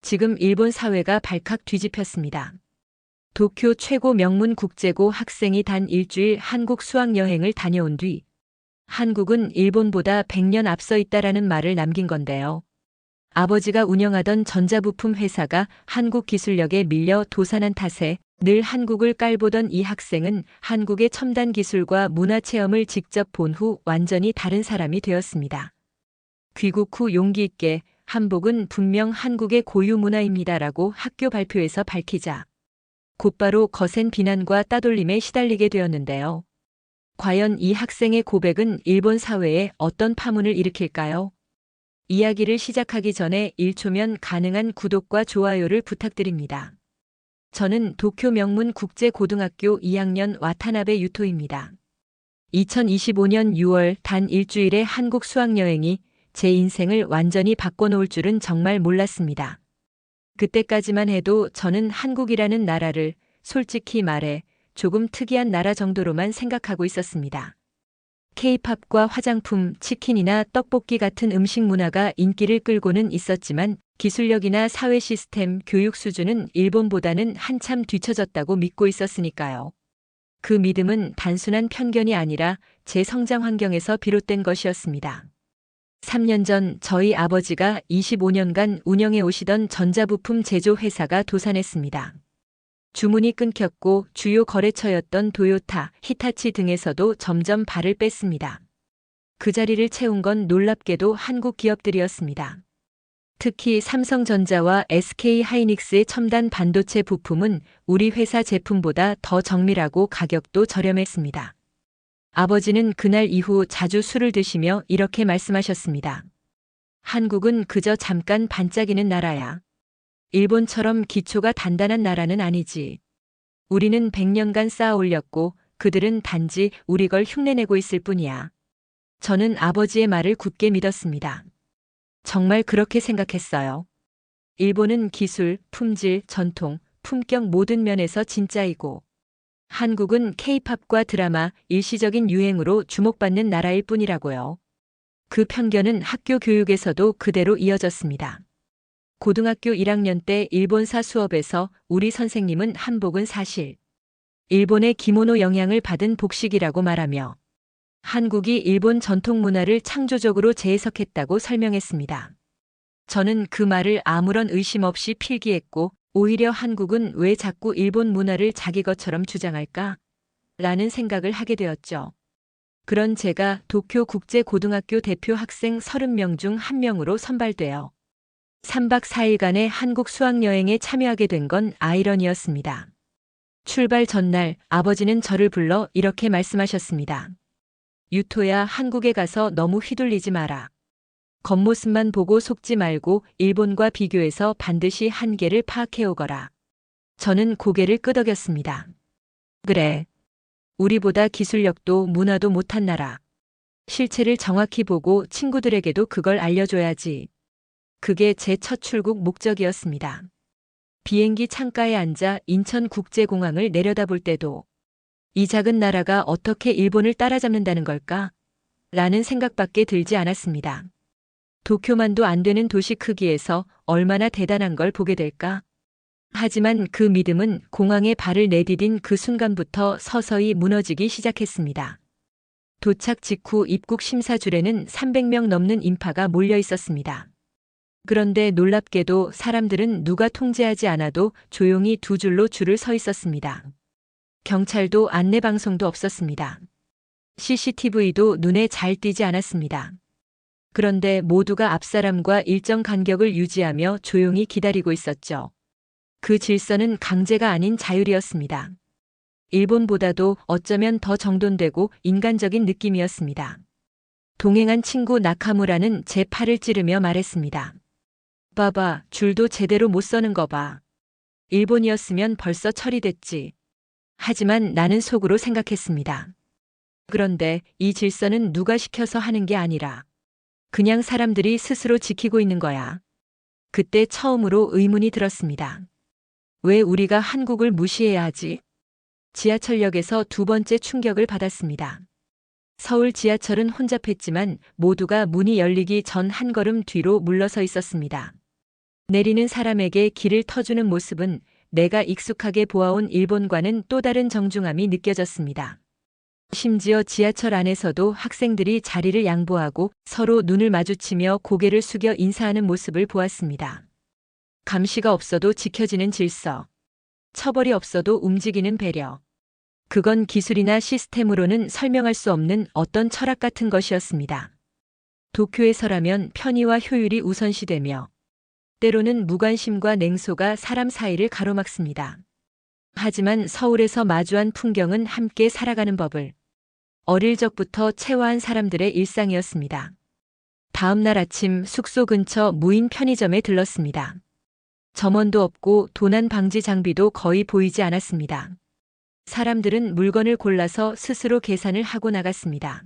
지금 일본 사회가 발칵 뒤집혔습니다. 도쿄 최고 명문 국제고 학생이 단 일주일 한국 수학여행을 다녀온 뒤 한국은 일본보다 100년 앞서 있다라는 말을 남긴 건데요. 아버지가 운영하던 전자부품 회사가 한국 기술력에 밀려 도산한 탓에 늘 한국을 깔보던 이 학생은 한국의 첨단 기술과 문화 체험을 직접 본 후 완전히 다른 사람이 되었습니다. 귀국 후 용기 있게 한복은 분명 한국의 고유 문화입니다라고 학교 발표에서 밝히자 곧바로 거센 비난과 따돌림에 시달리게 되었는데요. 과연 이 학생의 고백은 일본 사회에 어떤 파문을 일으킬까요? 이야기를 시작하기 전에 1초면 가능한 구독과 좋아요를 부탁드립니다. 저는 도쿄 명문 국제고등학교 2학년 와타나베 유토입니다. 2025년 6월 단 일주일의 한국 수학여행이 제 인생을 완전히 바꿔놓을 줄은 정말 몰랐습니다. 그때까지만 해도 저는 한국이라는 나라를 솔직히 말해 조금 특이한 나라 정도로만 생각하고 있었습니다. K-팝과 화장품, 치킨이나 떡볶이 같은 음식 문화가 인기를 끌고는 있었지만 기술력이나 사회 시스템, 교육 수준은 일본보다는 한참 뒤처졌다고 믿고 있었으니까요. 그 믿음은 단순한 편견이 아니라 제 성장 환경에서 비롯된 것이었습니다. 3년 전 저희 아버지가 25년간 운영해 오시던 전자부품 제조 회사가 도산했습니다. 주문이 끊겼고 주요 거래처였던 도요타, 히타치 등에서도 점점 발을 뺐습니다. 그 자리를 채운 건 놀랍게도 한국 기업들이었습니다. 특히 삼성전자와 SK하이닉스의 첨단 반도체 부품은 우리 회사 제품보다 더 정밀하고 가격도 저렴했습니다. 아버지는 그날 이후 자주 술을 드시며 이렇게 말씀하셨습니다. 한국은 그저 잠깐 반짝이는 나라야. 일본처럼 기초가 단단한 나라는 아니지. 우리는 100년간 쌓아 올렸고 그들은 단지 우리 걸 흉내내고 있을 뿐이야. 저는 아버지의 말을 굳게 믿었습니다. 정말 그렇게 생각했어요. 일본은 기술, 품질, 전통, 품격 모든 면에서 진짜이고 한국은 K-팝과 드라마, 일시적인 유행으로 주목받는 나라일 뿐이라고요. 그 편견은 학교 교육에서도 그대로 이어졌습니다. 고등학교 1학년 때 일본사 수업에서 우리 선생님은 한복은 사실 일본의 기모노 영향을 받은 복식이라고 말하며 한국이 일본 전통 문화를 창조적으로 재해석했다고 설명했습니다. 저는 그 말을 아무런 의심 없이 필기했고 오히려 한국은 왜 자꾸 일본 문화를 자기 것처럼 주장할까? 라는 생각을 하게 되었죠. 그런 제가 도쿄 국제고등학교 대표 학생 30명 중 1명으로 선발되어 3박 4일간의 한국 수학여행에 참여하게 된 건 아이러니였습니다. 출발 전날 아버지는 저를 불러 이렇게 말씀하셨습니다. 유토야, 한국에 가서 너무 휘둘리지 마라. 겉모습만 보고 속지 말고 일본과 비교해서 반드시 한계를 파악해 오거라. 저는 고개를 끄덕였습니다. 그래. 우리보다 기술력도 문화도 못한 나라. 실체를 정확히 보고 친구들에게도 그걸 알려줘야지. 그게 제 첫 출국 목적이었습니다. 비행기 창가에 앉아 인천국제공항을 내려다볼 때도 이 작은 나라가 어떻게 일본을 따라잡는다는 걸까? 라는 생각밖에 들지 않았습니다. 도쿄만도 안 되는 도시 크기에서 얼마나 대단한 걸 보게 될까? 하지만 그 믿음은 공항에 발을 내디딘 그 순간부터 서서히 무너지기 시작했습니다. 도착 직후 입국 심사줄에는 300명 넘는 인파가 몰려 있었습니다. 그런데 놀랍게도 사람들은 누가 통제하지 않아도 조용히 두 줄로 줄을 서 있었습니다. 경찰도 안내방송도 없었습니다. CCTV도 눈에 잘 띄지 않았습니다. 그런데 모두가 앞사람과 일정 간격을 유지하며 조용히 기다리고 있었죠. 그 질서는 강제가 아닌 자율이었습니다. 일본보다도 어쩌면 더 정돈되고 인간적인 느낌이었습니다. 동행한 친구 나카무라는 제 팔을 찌르며 말했습니다. 봐봐, 줄도 제대로 못 서는 거 봐. 일본이었으면 벌써 처리됐지. 하지만 나는 속으로 생각했습니다. 그런데 이 질서는 누가 시켜서 하는 게 아니라 그냥 사람들이 스스로 지키고 있는 거야. 그때 처음으로 의문이 들었습니다. 왜 우리가 한국을 무시해야 하지? 지하철역에서 두 번째 충격을 받았습니다. 서울 지하철은 혼잡했지만 모두가 문이 열리기 전 한 걸음 뒤로 물러서 있었습니다. 내리는 사람에게 길을 터주는 모습은 내가 익숙하게 보아온 일본과는 또 다른 정중함이 느껴졌습니다. 심지어 지하철 안에서도 학생들이 자리를 양보하고 서로 눈을 마주치며 고개를 숙여 인사하는 모습을 보았습니다. 감시가 없어도 지켜지는 질서, 처벌이 없어도 움직이는 배려. 그건 기술이나 시스템으로는 설명할 수 없는 어떤 철학 같은 것이었습니다. 도쿄에서라면 편의와 효율이 우선시되며 때로는 무관심과 냉소가 사람 사이를 가로막습니다. 하지만 서울에서 마주한 풍경은 함께 살아가는 법을 어릴 적부터 체화한 사람들의 일상이었습니다. 다음 날 아침 숙소 근처 무인 편의점에 들렀습니다. 점원도 없고 도난 방지 장비도 거의 보이지 않았습니다. 사람들은 물건을 골라서 스스로 계산을 하고 나갔습니다.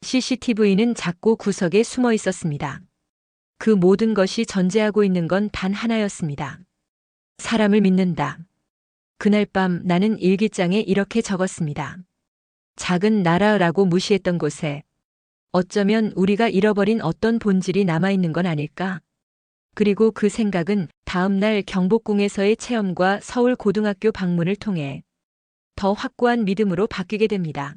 CCTV는 작고 구석에 숨어 있었습니다. 그 모든 것이 전제하고 있는 건 단 하나였습니다. 사람을 믿는다. 그날 밤 나는 일기장에 이렇게 적었습니다. 작은 나라라고 무시했던 곳에 어쩌면 우리가 잃어버린 어떤 본질이 남아있는 건 아닐까? 그리고 그 생각은 다음 날 경복궁에서의 체험과 서울 고등학교 방문을 통해 더 확고한 믿음으로 바뀌게 됩니다.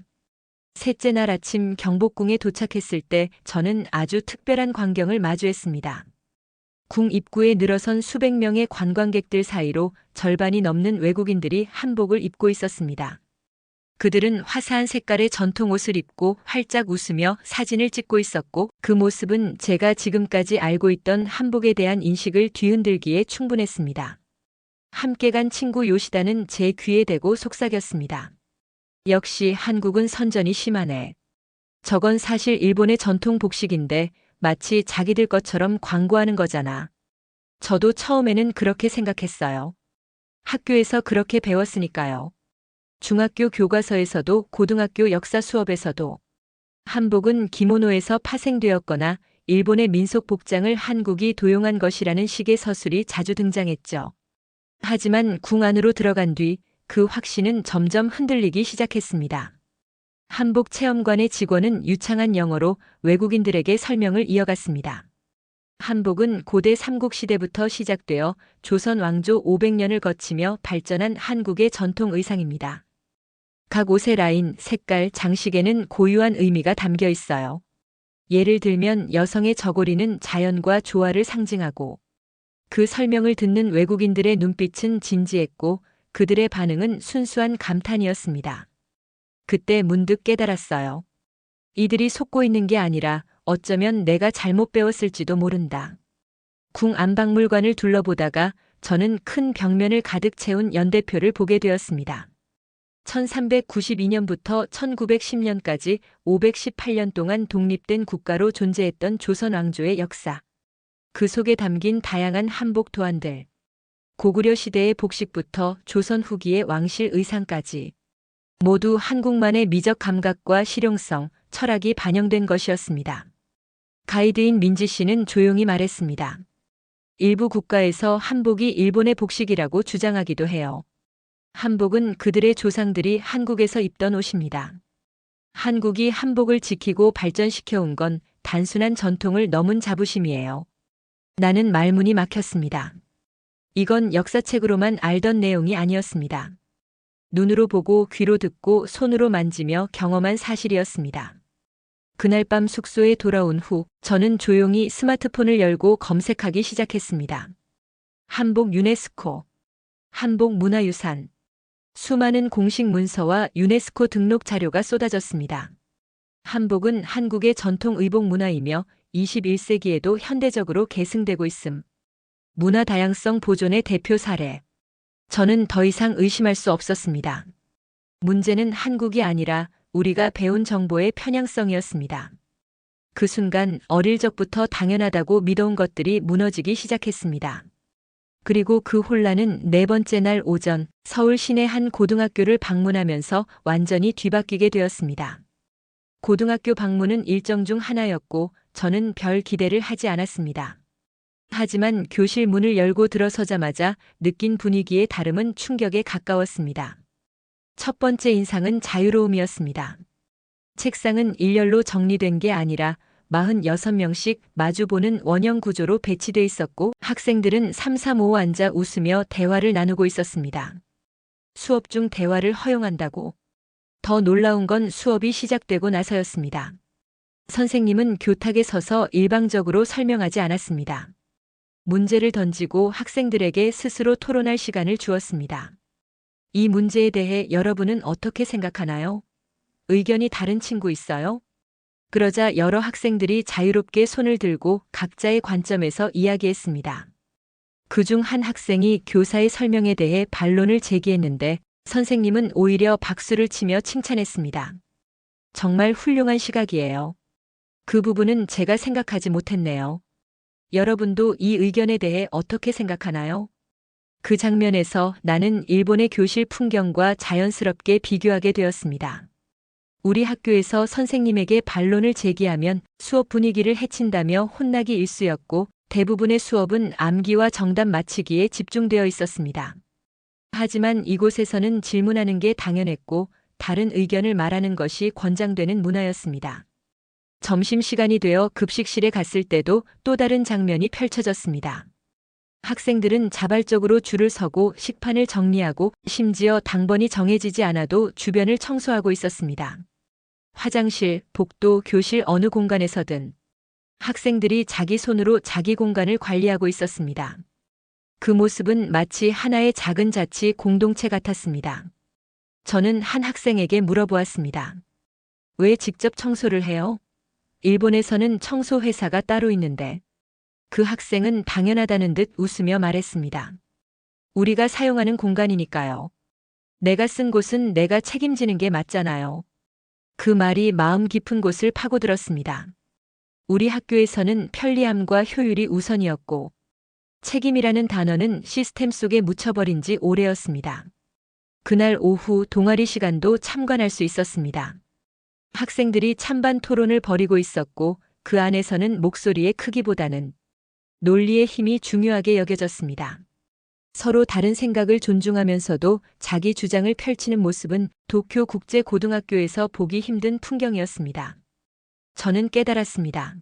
셋째 날 아침 경복궁에 도착했을 때 저는 아주 특별한 광경을 마주했습니다. 궁 입구에 늘어선 수백 명의 관광객들 사이로 절반이 넘는 외국인들이 한복을 입고 있었습니다. 그들은 화사한 색깔의 전통 옷을 입고 활짝 웃으며 사진을 찍고 있었고 그 모습은 제가 지금까지 알고 있던 한복에 대한 인식을 뒤흔들기에 충분했습니다. 함께 간 친구 요시다는 제 귀에 대고 속삭였습니다. 역시 한국은 선전이 심하네. 저건 사실 일본의 전통 복식인데 마치 자기들 것처럼 광고하는 거잖아. 저도 처음에는 그렇게 생각했어요. 학교에서 그렇게 배웠으니까요. 중학교 교과서에서도 고등학교 역사 수업에서도 한복은 기모노에서 파생되었거나 일본의 민속 복장을 한국이 도용한 것이라는 식의 서술이 자주 등장했죠. 하지만 궁 안으로 들어간 뒤 그 확신은 점점 흔들리기 시작했습니다. 한복 체험관의 직원은 유창한 영어로 외국인들에게 설명을 이어갔습니다. 한복은 고대 삼국시대부터 시작되어 조선 왕조 500년을 거치며 발전한 한국의 전통 의상입니다. 각 옷의 라인, 색깔, 장식에는 고유한 의미가 담겨 있어요. 예를 들면 여성의 저고리는 자연과 조화를 상징하고 그 설명을 듣는 외국인들의 눈빛은 진지했고 그들의 반응은 순수한 감탄이었습니다. 그때 문득 깨달았어요. 이들이 속고 있는 게 아니라 어쩌면 내가 잘못 배웠을지도 모른다. 궁 안박물관을 둘러보다가 저는 큰 벽면을 가득 채운 연대표를 보게 되었습니다. 1392년부터 1910년까지 518년 동안 독립된 국가로 존재했던 조선 왕조의 역사. 그 속에 담긴 다양한 한복 도안들. 고구려 시대의 복식부터 조선 후기의 왕실 의상까지 모두 한국만의 미적 감각과 실용성, 철학이 반영된 것이었습니다. 가이드인 민지 씨는 조용히 말했습니다. 일부 국가에서 한복이 일본의 복식이라고 주장하기도 해요. 한복은 그들의 조상들이 한국에서 입던 옷입니다. 한국이 한복을 지키고 발전시켜 온 건 단순한 전통을 넘은 자부심이에요. 나는 말문이 막혔습니다. 이건 역사책으로만 알던 내용이 아니었습니다. 눈으로 보고 귀로 듣고 손으로 만지며 경험한 사실이었습니다. 그날 밤 숙소에 돌아온 후 저는 조용히 스마트폰을 열고 검색하기 시작했습니다. 한복 유네스코, 한복 문화유산. 수많은 공식 문서와 유네스코 등록 자료가 쏟아졌습니다. 한복은 한국의 전통 의복 문화이며 21세기에도 현대적으로 계승되고 있음. 문화 다양성 보존의 대표 사례. 저는 더 이상 의심할 수 없었습니다. 문제는 한국이 아니라 우리가 배운 정보의 편향성이었습니다. 그 순간 어릴 적부터 당연하다고 믿어온 것들이 무너지기 시작했습니다. 그리고 그 혼란은 네 번째 날 오전 서울 시내 한 고등학교를 방문하면서 완전히 뒤바뀌게 되었습니다. 고등학교 방문은 일정 중 하나였고 저는 별 기대를 하지 않았습니다. 하지만 교실 문을 열고 들어서자마자 느낀 분위기의 다름은 충격에 가까웠습니다. 첫 번째 인상은 자유로움이었습니다. 책상은 일렬로 정리된 게 아니라 46명씩 마주보는 원형 구조로 배치돼 있었고 학생들은 3, 3, 5 앉아 웃으며 대화를 나누고 있었습니다. 수업 중 대화를 허용한다고. 더 놀라운 건 수업이 시작되고 나서였습니다. 선생님은 교탁에 서서 일방적으로 설명하지 않았습니다. 문제를 던지고 학생들에게 스스로 토론할 시간을 주었습니다. 이 문제에 대해 여러분은 어떻게 생각하나요? 의견이 다른 친구 있어요? 그러자 여러 학생들이 자유롭게 손을 들고 각자의 관점에서 이야기했습니다. 그중 한 학생이 교사의 설명에 대해 반론을 제기했는데 선생님은 오히려 박수를 치며 칭찬했습니다. 정말 훌륭한 시각이에요. 그 부분은 제가 생각하지 못했네요. 여러분도 이 의견에 대해 어떻게 생각하나요? 그 장면에서 나는 일본의 교실 풍경과 자연스럽게 비교하게 되었습니다. 우리 학교에서 선생님에게 반론을 제기하면 수업 분위기를 해친다며 혼나기 일쑤였고 대부분의 수업은 암기와 정답 맞히기에 집중되어 있었습니다. 하지만 이곳에서는 질문하는 게 당연했고 다른 의견을 말하는 것이 권장되는 문화였습니다. 점심시간이 되어 급식실에 갔을 때도 또 다른 장면이 펼쳐졌습니다. 학생들은 자발적으로 줄을 서고 식판을 정리하고 심지어 당번이 정해지지 않아도 주변을 청소하고 있었습니다. 화장실, 복도, 교실 어느 공간에서든 학생들이 자기 손으로 자기 공간을 관리하고 있었습니다. 그 모습은 마치 하나의 작은 자치 공동체 같았습니다. 저는 한 학생에게 물어보았습니다. 왜 직접 청소를 해요? 일본에서는 청소 회사가 따로 있는데. 그 학생은 당연하다는 듯 웃으며 말했습니다. 우리가 사용하는 공간이니까요. 내가 쓴 곳은 내가 책임지는 게 맞잖아요. 그 말이 마음 깊은 곳을 파고들었습니다. 우리 학교에서는 편리함과 효율이 우선이었고 책임이라는 단어는 시스템 속에 묻혀버린 지 오래였습니다. 그날 오후 동아리 시간도 참관할 수 있었습니다. 학생들이 찬반 토론을 벌이고 있었고 그 안에서는 목소리의 크기보다는 논리의 힘이 중요하게 여겨졌습니다. 서로 다른 생각을 존중하면서도 자기 주장을 펼치는 모습은 도쿄 국제고등학교에서 보기 힘든 풍경이었습니다. 저는 깨달았습니다.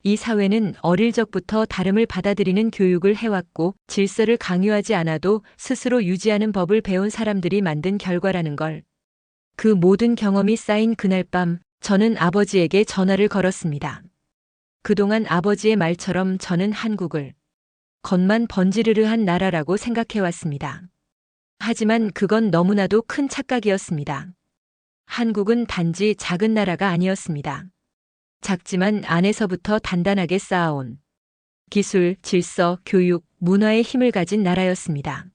이 사회는 어릴 적부터 다름을 받아들이는 교육을 해왔고 질서를 강요하지 않아도 스스로 유지하는 법을 배운 사람들이 만든 결과라는 걸. 그 모든 경험이 쌓인 그날 밤 저는 아버지에게 전화를 걸었습니다. 그동안 아버지의 말처럼 저는 한국을 겉만 번지르르한 나라라고 생각해왔습니다. 하지만 그건 너무나도 큰 착각이었습니다. 한국은 단지 작은 나라가 아니었습니다. 작지만 안에서부터 단단하게 쌓아온 기술, 질서, 교육, 문화의 힘을 가진 나라였습니다.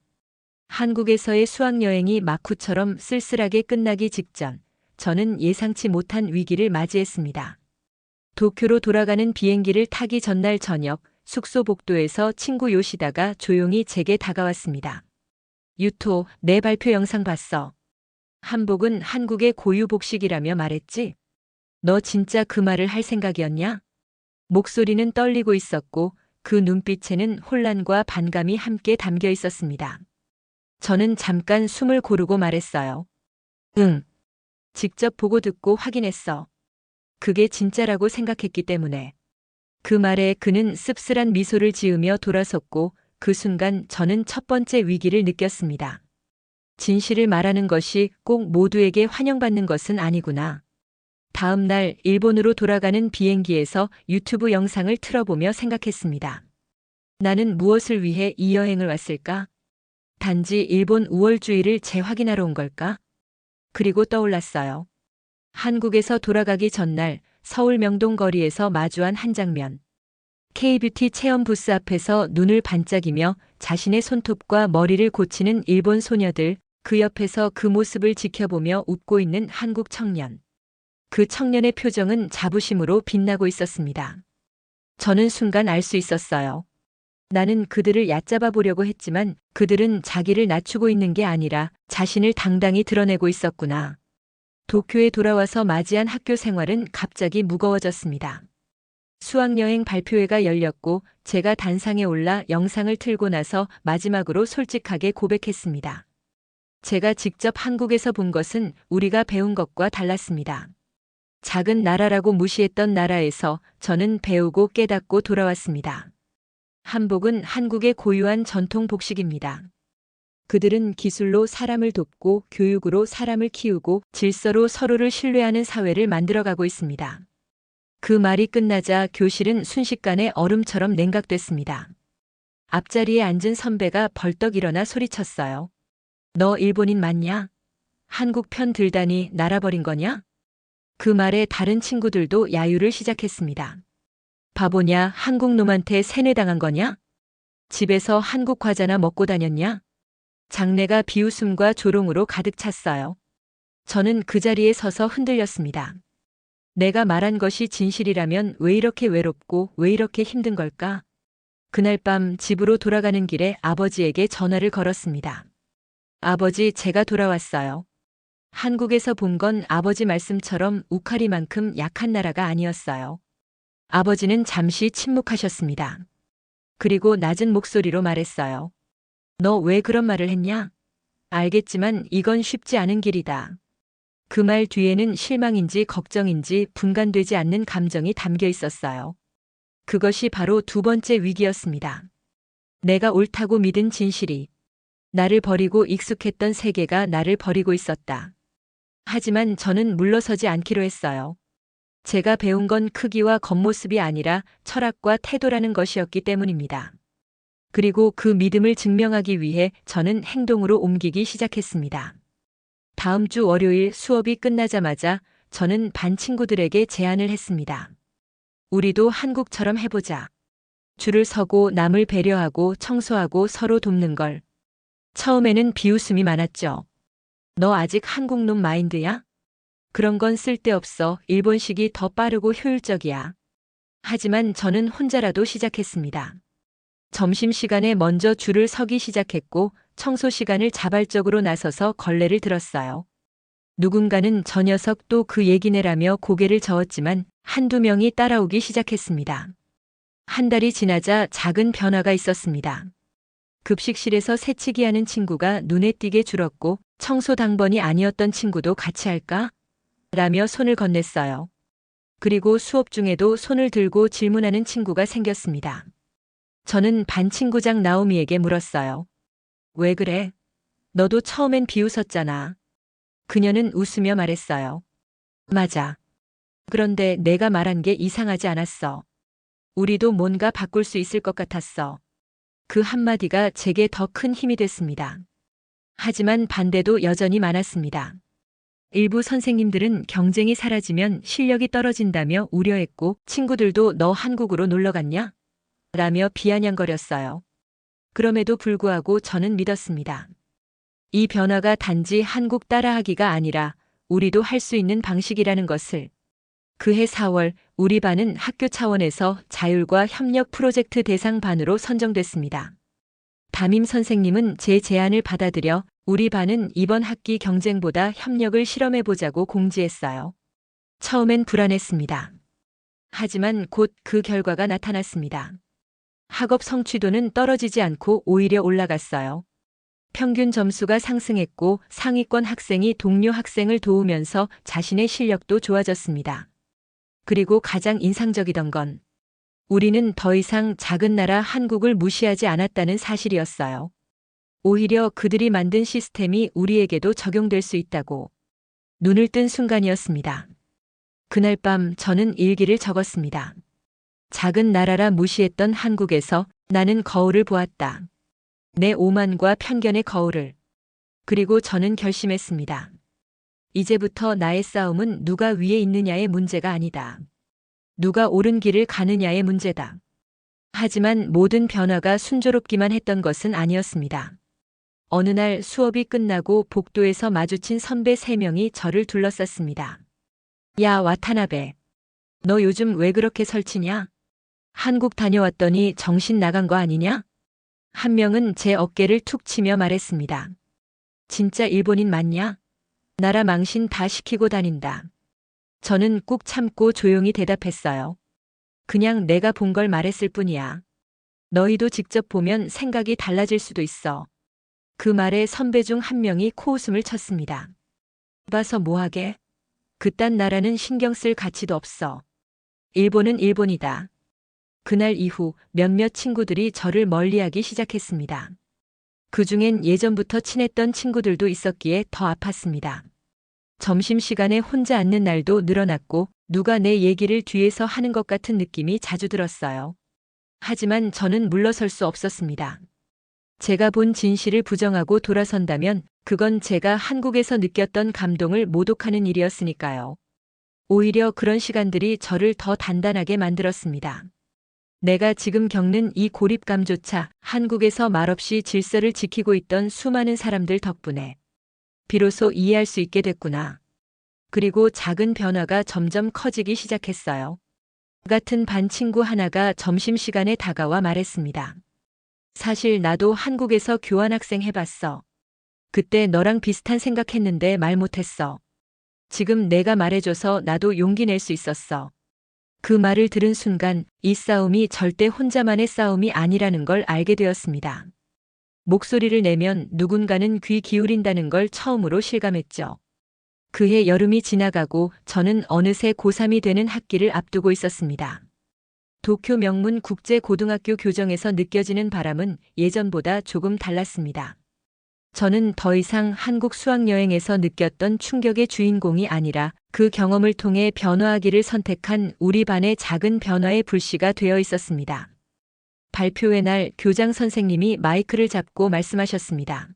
한국에서의 수학여행이 마쿠처럼 쓸쓸하게 끝나기 직전 저는 예상치 못한 위기를 맞이했습니다. 도쿄로 돌아가는 비행기를 타기 전날 저녁 숙소 복도에서 친구 요시다가 조용히 제게 다가왔습니다. 유토, 내 발표 영상 봤어. 한복은 한국의 고유 복식이라며 말했지? 너 진짜 그 말을 할 생각이었냐? 목소리는 떨리고 있었고 그 눈빛에는 혼란과 반감이 함께 담겨 있었습니다. 저는 잠깐 숨을 고르고 말했어요. 응. 직접 보고 듣고 확인했어. 그게 진짜라고 생각했기 때문에. 그 말에 그는 씁쓸한 미소를 지으며 돌아섰고 그 순간 저는 첫 번째 위기를 느꼈습니다. 진실을 말하는 것이 꼭 모두에게 환영받는 것은 아니구나. 다음 날 일본으로 돌아가는 비행기에서 유튜브 영상을 틀어보며 생각했습니다. 나는 무엇을 위해 이 여행을 왔을까? 단지 일본 우월주의를 재확인하러 온 걸까? 그리고 떠올랐어요. 한국에서 돌아가기 전날 서울 명동 거리에서 마주한 한 장면. K뷰티 체험 부스 앞에서 눈을 반짝이며 자신의 손톱과 머리를 고치는 일본 소녀들, 그 옆에서 그 모습을 지켜보며 웃고 있는 한국 청년. 그 청년의 표정은 자부심으로 빛나고 있었습니다. 저는 순간 알 수 있었어요. 나는 그들을 얕잡아 보려고 했지만 그들은 자기를 낮추고 있는 게 아니라 자신을 당당히 드러내고 있었구나. 도쿄에 돌아와서 맞이한 학교 생활은 갑자기 무거워졌습니다. 수학여행 발표회가 열렸고 제가 단상에 올라 영상을 틀고 나서 마지막으로 솔직하게 고백했습니다. 제가 직접 한국에서 본 것은 우리가 배운 것과 달랐습니다. 작은 나라라고 무시했던 나라에서 저는 배우고 깨닫고 돌아왔습니다. 한복은 한국의 고유한 전통 복식입니다. 그들은 기술로 사람을 돕고 교육으로 사람을 키우고 질서로 서로를 신뢰하는 사회를 만들어가고 있습니다. 그 말이 끝나자 교실은 순식간에 얼음처럼 냉각됐습니다. 앞자리에 앉은 선배가 벌떡 일어나 소리쳤어요. 너 일본인 맞냐? 한국 편 들다니 날아버린 거냐? 그 말에 다른 친구들도 야유를 시작했습니다. 바보냐, 한국 놈한테 세뇌당한 거냐? 집에서 한국 과자나 먹고 다녔냐? 장내가 비웃음과 조롱으로 가득 찼어요. 저는 그 자리에 서서 흔들렸습니다. 내가 말한 것이 진실이라면 왜 이렇게 외롭고 왜 이렇게 힘든 걸까? 그날 밤 집으로 돌아가는 길에 아버지에게 전화를 걸었습니다. 아버지, 제가 돌아왔어요. 한국에서 본 건 아버지 말씀처럼 우카리만큼 약한 나라가 아니었어요. 아버지는 잠시 침묵하셨습니다. 그리고 낮은 목소리로 말했어요. 너 왜 그런 말을 했냐? 알겠지만 이건 쉽지 않은 길이다. 그 말 뒤에는 실망인지 걱정인지 분간되지 않는 감정이 담겨 있었어요. 그것이 바로 두 번째 위기였습니다. 내가 옳다고 믿은 진실이 나를 버리고 익숙했던 세계가 나를 버리고 있었다. 하지만 저는 물러서지 않기로 했어요. 제가 배운 건 크기와 겉모습이 아니라 철학과 태도라는 것이었기 때문입니다. 그리고 그 믿음을 증명하기 위해 저는 행동으로 옮기기 시작했습니다. 다음 주 월요일 수업이 끝나자마자 저는 반 친구들에게 제안을 했습니다. 우리도 한국처럼 해보자. 줄을 서고 남을 배려하고 청소하고 서로 돕는 걸. 처음에는 비웃음이 많았죠. 너 아직 한국놈 마인드야? 그런 건 쓸데없어. 일본식이 더 빠르고 효율적이야. 하지만 저는 혼자라도 시작했습니다. 점심시간에 먼저 줄을 서기 시작했고 청소 시간을 자발적으로 나서서 걸레를 들었어요. 누군가는 저 녀석 또 그 얘기네라며 고개를 저었지만 한두 명이 따라오기 시작했습니다. 한 달이 지나자 작은 변화가 있었습니다. 급식실에서 새치기 하는 친구가 눈에 띄게 줄었고 청소 당번이 아니었던 친구도 같이 할까? 라며 손을 건넸어요. 그리고 수업 중에도 손을 들고 질문하는 친구가 생겼습니다. 저는 반 친구장 나오미에게 물었어요. 왜 그래? 너도 처음엔 비웃었잖아. 그녀는 웃으며 말했어요. 맞아. 그런데 내가 말한 게 이상하지 않았어. 우리도 뭔가 바꿀 수 있을 것 같았어. 그 한마디가 제게 더 큰 힘이 됐습니다. 하지만 반대도 여전히 많았습니다. 일부 선생님들은 경쟁이 사라지면 실력이 떨어진다며 우려했고 친구들도 너 한국으로 놀러 갔냐? 라며 비아냥거렸어요. 그럼에도 불구하고 저는 믿었습니다. 이 변화가 단지 한국 따라하기가 아니라 우리도 할 수 있는 방식이라는 것을. 그해 4월 우리 반은 학교 차원에서 자율과 협력 프로젝트 대상 반으로 선정됐습니다. 담임 선생님은 제 제안을 받아들여 우리 반은 이번 학기 경쟁보다 협력을 실험해보자고 공지했어요. 처음엔 불안했습니다. 하지만 곧 그 결과가 나타났습니다. 학업 성취도는 떨어지지 않고 오히려 올라갔어요. 평균 점수가 상승했고 상위권 학생이 동료 학생을 도우면서 자신의 실력도 좋아졌습니다. 그리고 가장 인상적이던 건 우리는 더 이상 작은 나라 한국을 무시하지 않았다는 사실이었어요. 오히려 그들이 만든 시스템이 우리에게도 적용될 수 있다고. 눈을 뜬 순간이었습니다. 그날 밤 저는 일기를 적었습니다. 작은 나라라 무시했던 한국에서 나는 거울을 보았다. 내 오만과 편견의 거울을. 그리고 저는 결심했습니다. 이제부터 나의 싸움은 누가 위에 있느냐의 문제가 아니다. 누가 옳은 길을 가느냐의 문제다. 하지만 모든 변화가 순조롭기만 했던 것은 아니었습니다. 어느 날 수업이 끝나고 복도에서 마주친 선배 3명이 저를 둘러쌌습니다. 야, 와타나베. 너 요즘 왜 그렇게 설치냐? 한국 다녀왔더니 정신 나간 거 아니냐? 한 명은 제 어깨를 툭 치며 말했습니다. 진짜 일본인 맞냐? 나라 망신 다 시키고 다닌다. 저는 꾹 참고 조용히 대답했어요. 그냥 내가 본 걸 말했을 뿐이야. 너희도 직접 보면 생각이 달라질 수도 있어. 그 말에 선배 중 한 명이 코웃음을 쳤습니다. 봐서 뭐하게? 그딴 나라는 신경 쓸 가치도 없어. 일본은 일본이다. 그날 이후 몇몇 친구들이 저를 멀리하기 시작했습니다. 그중엔 예전부터 친했던 친구들도 있었기에 더 아팠습니다. 점심시간에 혼자 앉는 날도 늘어났고 누가 내 얘기를 뒤에서 하는 것 같은 느낌이 자주 들었어요. 하지만 저는 물러설 수 없었습니다. 제가 본 진실을 부정하고 돌아선다면 그건 제가 한국에서 느꼈던 감동을 모독하는 일이었으니까요. 오히려 그런 시간들이 저를 더 단단하게 만들었습니다. 내가 지금 겪는 이 고립감조차 한국에서 말없이 질서를 지키고 있던 수많은 사람들 덕분에 비로소 이해할 수 있게 됐구나. 그리고 작은 변화가 점점 커지기 시작했어요. 같은 반 친구 하나가 점심시간에 다가와 말했습니다. 사실 나도 한국에서 교환학생 해봤어. 그때 너랑 비슷한 생각했는데 말 못했어. 지금 내가 말해줘서 나도 용기 낼 수 있었어. 그 말을 들은 순간 이 싸움이 절대 혼자만의 싸움이 아니라는 걸 알게 되었습니다. 목소리를 내면 누군가는 귀 기울인다는 걸 처음으로 실감했죠. 그해 여름이 지나가고 저는 어느새 고3이 되는 학기를 앞두고 있었습니다. 도쿄 명문 국제고등학교 교정에서 느껴지는 바람은 예전보다 조금 달랐습니다. 저는 더 이상 한국 수학여행에서 느꼈던 충격의 주인공이 아니라 그 경험을 통해 변화하기를 선택한 우리 반의 작은 변화의 불씨가 되어 있었습니다. 발표회 날 교장 선생님이 마이크를 잡고 말씀하셨습니다.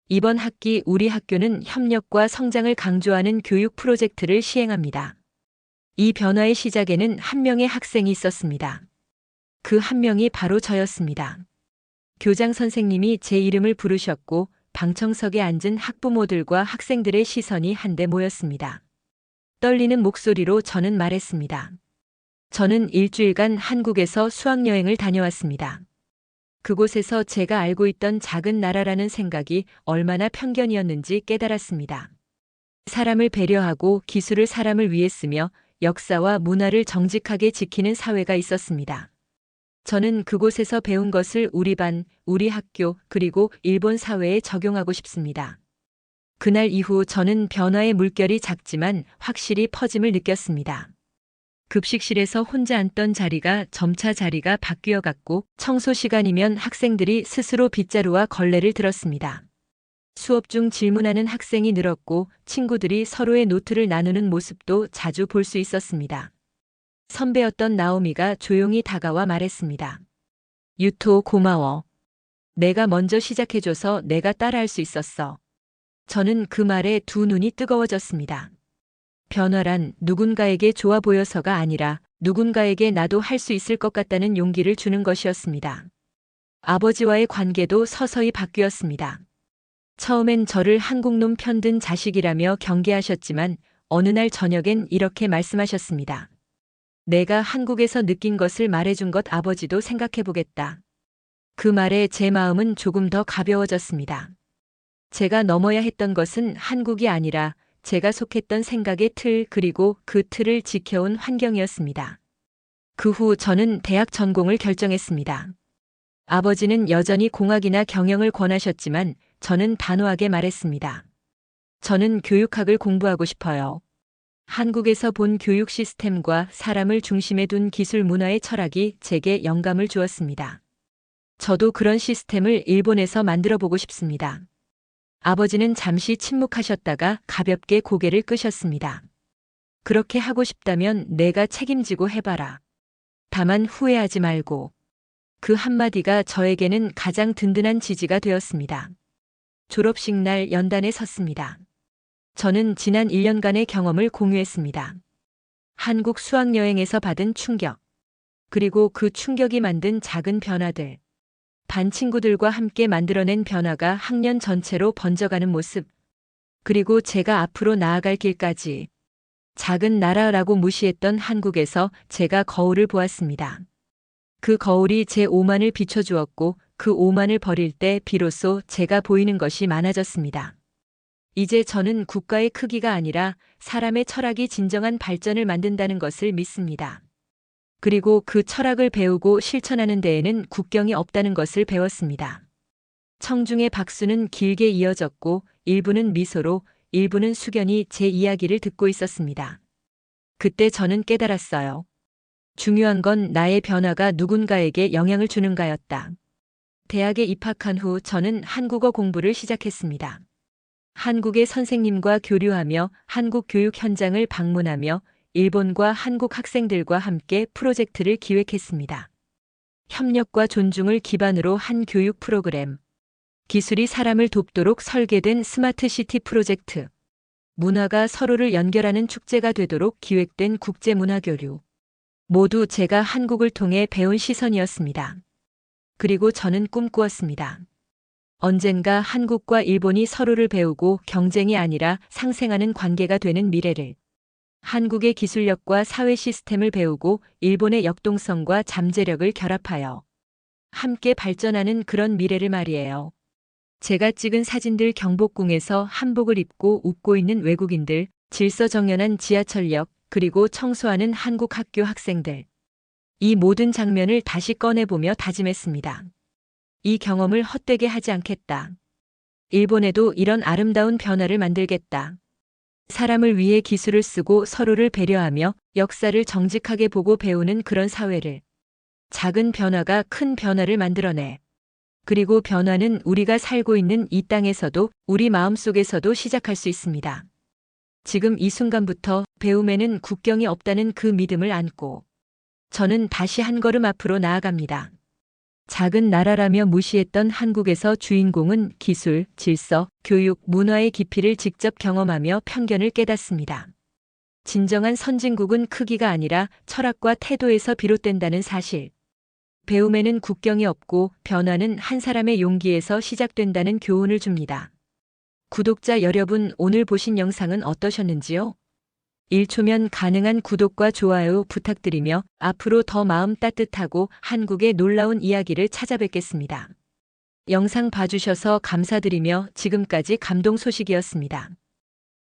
이번 학기 우리 학교는 협력과 성장을 강조하는 교육 프로젝트를 시행합니다. 이 변화의 시작에는 한 명의 학생이 있었습니다. 그 한 명이 바로 저였습니다. 교장 선생님이 제 이름을 부르셨고 방청석에 앉은 학부모들과 학생들의 시선이 한데 모였습니다. 떨리는 목소리로 저는 말했습니다. 저는 일주일간 한국에서 수학여행을 다녀왔습니다. 그곳에서 제가 알고 있던 작은 나라라는 생각이 얼마나 편견이었는지 깨달았습니다. 사람을 배려하고 기술을 사람을 위해 쓰며 역사와 문화를 정직하게 지키는 사회가 있었습니다. 저는 그곳에서 배운 것을 우리 반, 우리 학교, 그리고 일본 사회에 적용하고 싶습니다. 그날 이후 저는 변화의 물결이 작지만 확실히 퍼짐을 느꼈습니다. 급식실에서 혼자 앉던 자리가 점차 자리가 바뀌어 갔고 청소 시간이면 학생들이 스스로 빗자루와 걸레를 들었습니다. 수업 중 질문하는 학생이 늘었고 친구들이 서로의 노트를 나누는 모습도 자주 볼 수 있었습니다. 선배였던 나오미가 조용히 다가와 말했습니다. 유토 고마워. 내가 먼저 시작해줘서 내가 따라할 수 있었어. 저는 그 말에 두 눈이 뜨거워졌습니다. 변화란 누군가에게 좋아 보여서가 아니라 누군가에게 나도 할 수 있을 것 같다는 용기를 주는 것이었습니다. 아버지와의 관계도 서서히 바뀌었습니다. 처음엔 저를 한국놈 편든 자식이라며 경계하셨지만 어느 날 저녁엔 이렇게 말씀하셨습니다. 내가 한국에서 느낀 것을 말해준 것 아버지도 생각해보겠다. 그 말에 제 마음은 조금 더 가벼워졌습니다. 제가 넘어야 했던 것은 한국이 아니라 제가 속했던 생각의 틀 그리고 그 틀을 지켜온 환경이었습니다. 그 후 저는 대학 전공을 결정했습니다. 아버지는 여전히 공학이나 경영을 권하셨지만 저는 단호하게 말했습니다. 저는 교육학을 공부하고 싶어요. 한국에서 본 교육 시스템과 사람을 중심에 둔 기술 문화의 철학이 제게 영감을 주었습니다. 저도 그런 시스템을 일본에서 만들어 보고 싶습니다. 아버지는 잠시 침묵하셨다가 가볍게 고개를 끄셨습니다. 그렇게 하고 싶다면 내가 책임지고 해봐라. 다만 후회하지 말고. 그 한마디가 저에게는 가장 든든한 지지가 되었습니다. 졸업식 날 연단에 섰습니다. 저는 지난 1년간의 경험을 공유했습니다. 한국 수학여행에서 받은 충격, 그리고 그 충격이 만든 작은 변화들, 반 친구들과 함께 만들어낸 변화가 학년 전체로 번져가는 모습, 그리고 제가 앞으로 나아갈 길까지. 작은 나라라고 무시했던 한국에서 제가 거울을 보았습니다. 그 거울이 제 오만을 비춰주었고 그 오만을 버릴 때 비로소 제가 보이는 것이 많아졌습니다. 이제 저는 국가의 크기가 아니라 사람의 철학이 진정한 발전을 만든다는 것을 믿습니다. 그리고 그 철학을 배우고 실천하는 데에는 국경이 없다는 것을 배웠습니다. 청중의 박수는 길게 이어졌고 일부는 미소로, 일부는 숙연히 제 이야기를 듣고 있었습니다. 그때 저는 깨달았어요. 중요한 건 나의 변화가 누군가에게 영향을 주는가였다. 대학에 입학한 후 저는 한국어 공부를 시작했습니다. 한국의 선생님과 교류하며 한국 교육 현장을 방문하며 일본과 한국 학생들과 함께 프로젝트를 기획했습니다. 협력과 존중을 기반으로 한 교육 프로그램, 기술이 사람을 돕도록 설계된 스마트 시티 프로젝트, 문화가 서로를 연결하는 축제가 되도록 기획된 국제 문화 교류. 모두 제가 한국을 통해 배운 시선이었습니다. 그리고 저는 꿈꾸었습니다. 언젠가 한국과 일본이 서로를 배우고 경쟁이 아니라 상생하는 관계가 되는 미래를. 한국의 기술력과 사회 시스템을 배우고 일본의 역동성과 잠재력을 결합하여 함께 발전하는 그런 미래를 말이에요. 제가 찍은 사진들 경복궁에서 한복을 입고 웃고 있는 외국인들, 질서정연한 지하철역, 그리고 청소하는 한국 학교 학생들. 이 모든 장면을 다시 꺼내보며 다짐했습니다. 이 경험을 헛되게 하지 않겠다. 일본에도 이런 아름다운 변화를 만들겠다. 사람을 위해 기술을 쓰고 서로를 배려하며 역사를 정직하게 보고 배우는 그런 사회를. 작은 변화가 큰 변화를 만들어내. 그리고 변화는 우리가 살고 있는 이 땅에서도 우리 마음속에서도 시작할 수 있습니다. 지금 이 순간부터 배움에는 국경이 없다는 그 믿음을 안고 저는 다시 한 걸음 앞으로 나아갑니다. 작은 나라라며 무시했던 한국에서 주인공은 기술, 질서, 교육, 문화의 깊이를 직접 경험하며 편견을 깨닫습니다. 진정한 선진국은 크기가 아니라 철학과 태도에서 비롯된다는 사실. 배움에는 국경이 없고 변화는 한 사람의 용기에서 시작된다는 교훈을 줍니다. 구독자 여러분, 오늘 보신 영상은 어떠셨는지요? 1초면 가능한 구독과 좋아요 부탁드리며 앞으로 더 마음 따뜻하고 한국의 놀라운 이야기를 찾아뵙겠습니다. 영상 봐주셔서 감사드리며 지금까지 감동 소식이었습니다.